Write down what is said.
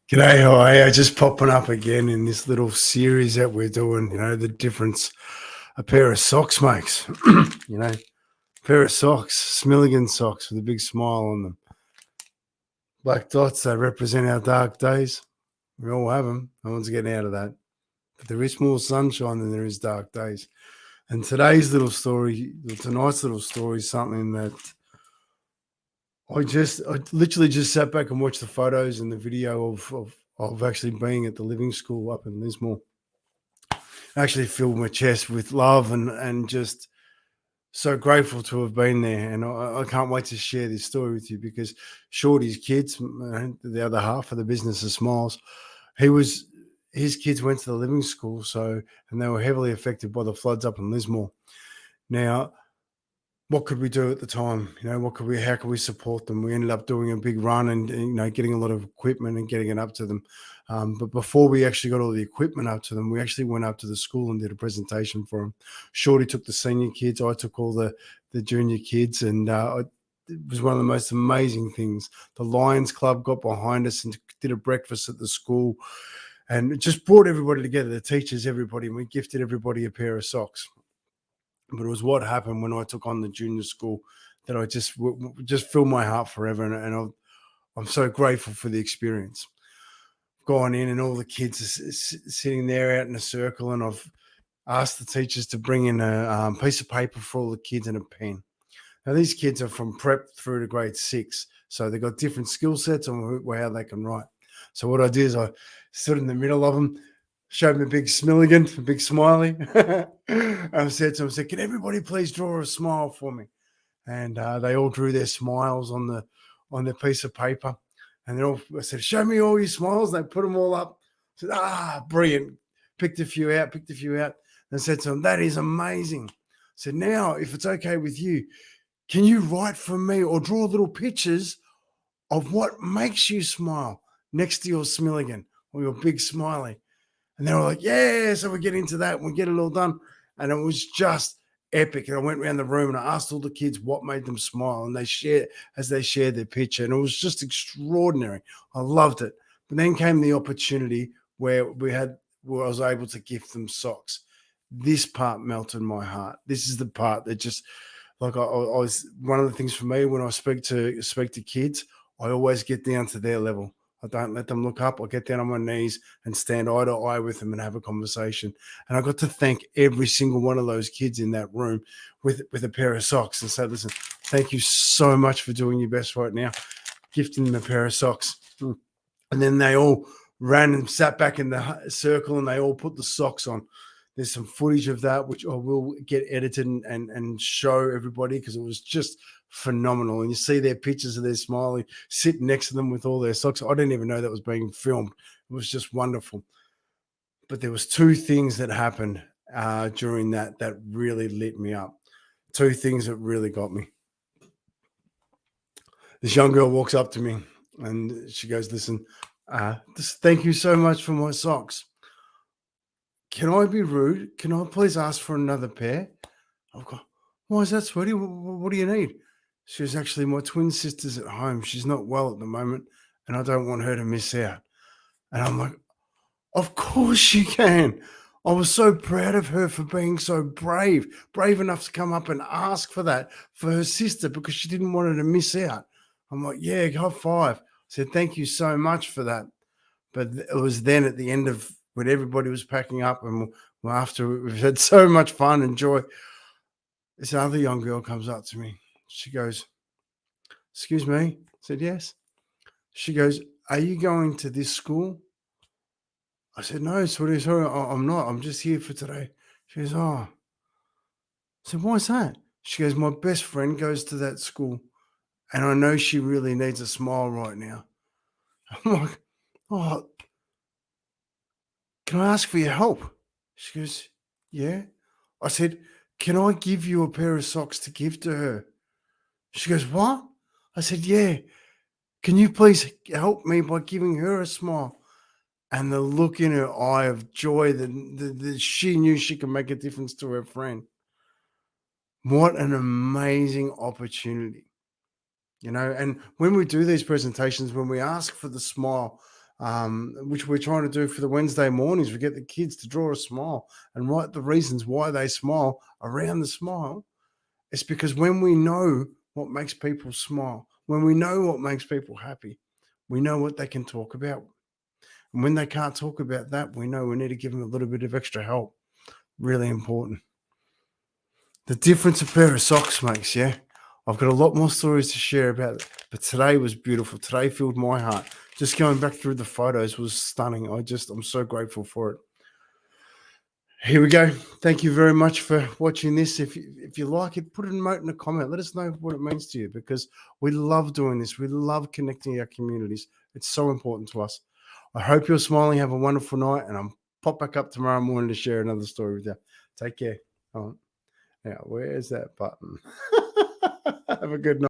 G'day, how are you? Just popping up again in this little series that we're doing, the difference a pair of socks makes. A pair of socks, Smilligan socks with a big smile on them. Black dots, they represent our dark days. We all have them. No one's getting out of that. But there is more sunshine than there is dark days. And tonight's little story is something that I literally just sat back and watched the photos and the video of actually being at the Living School up in Lismore. I actually filled my chest with love and just so grateful to have been there. And I can't wait to share this story with you because Shorty's kids, the other half of the business of Smiles, his kids went to the Living School, and they were heavily affected by the floods up in Lismore. Now, what could we do at the time? How could we support them? We ended up doing a big run and getting a lot of equipment and getting it up to them. But before we actually got all the equipment up to them, we actually went up to the school and did a presentation for them. Shorty took the senior kids. I took all the junior kids, and it was one of the most amazing things. The Lions Club got behind us and did a breakfast at the school, and it just brought everybody together, the teachers, everybody, and we gifted everybody a pair of socks. But it was what happened when I took on the junior school that I just filled my heart forever, and I'm so grateful for the experience. I've gone in, and all the kids are sitting there out in a circle, and I've asked the teachers to bring in a piece of paper for all the kids and a pen. Now, these kids are from prep through to grade 6, so they've got different skill sets on how they can write. So what I did is I stood in the middle of them, showed me a big Smilligan, a big smiley. I said to them, can everybody please draw a smile for me? And they all drew their smiles on their piece of paper. And I said, show me all your smiles. They put them all up. I said, brilliant. Picked a few out. And I said to them, that is amazing. I said, now, if it's okay with you, can you write for me or draw little pictures of what makes you smile next to your Smilligan or your big smiley? And they were like, yeah. So we get into that and we get it all done. And it was just epic. And I went around the room and I asked all the kids what made them smile. And they shared their picture. And it was just extraordinary. I loved it. But then came the opportunity where I was able to gift them socks. This part melted my heart. This is the part that just, like, I was, one of the things for me when I speak to kids, I always get down to their level. I don't let them look up. I get down on my knees and stand eye to eye with them and have a conversation. And I got to thank every single one of those kids in that room with a pair of socks and say, listen, thank you so much for doing your best right now, gifting them a pair of socks. And then they all ran and sat back in the circle and they all put the socks on. There's some footage of that, which I will get edited and show everybody because it was just phenomenal. And you see their pictures of their smiley sitting next to them with all their socks. I didn't even know that was being filmed. It was just wonderful. But there was two things that happened during that really lit me up. Two things that really got me. This young girl walks up to me and she goes, listen, thank you so much for my socks. Can I be rude? Can I please ask for another pair? I've got, why is that, sweetie? What do you need? She was actually, my twin sister's at home. She's not well at the moment, and I don't want her to miss out. And I'm like, of course you can. I was so proud of her for being so brave enough to come up and ask for that for her sister because she didn't want her to miss out. I'm like, yeah, high five. I said, thank you so much for that. But it was then at the end of when everybody was packing up and after we've had so much fun and joy, this other young girl comes up to me. She goes, excuse me? I said, yes. She goes, are you going to this school? I said, no, sweetie, sorry, I'm not. I'm just here for today. She goes, oh. I said, why's that? She goes, my best friend goes to that school and I know she really needs a smile right now. I'm like, oh, can I ask for your help? She goes, yeah. I said, can I give you a pair of socks to give to her? She goes, what? I said, yeah. Can you please help me by giving her a smile? And the look in her eye of joy that she knew she could make a difference to her friend. What an amazing opportunity. And when we do these presentations, when we ask for the smile, which we're trying to do for the Wednesday mornings. We get the kids to draw a smile and write the reasons why they smile around the smile. It's because when we know what makes people smile, when we know what makes people happy, we know what they can talk about. And when they can't talk about that, we know we need to give them a little bit of extra help. Really important. The difference a pair of socks makes, yeah? I've got a lot more stories to share about it, but today was beautiful. Today filled my heart. Just going back through the photos was stunning. I'm so grateful for it. Here we go. Thank you very much for watching this. If you like it, put a note in a comment. Let us know what it means to you, because we love doing this. We love connecting our communities. It's so important to us. I hope you're smiling. Have a wonderful night, and I'll pop back up tomorrow morning to share another story with you. Take care. Now, where's that button? Have a good night.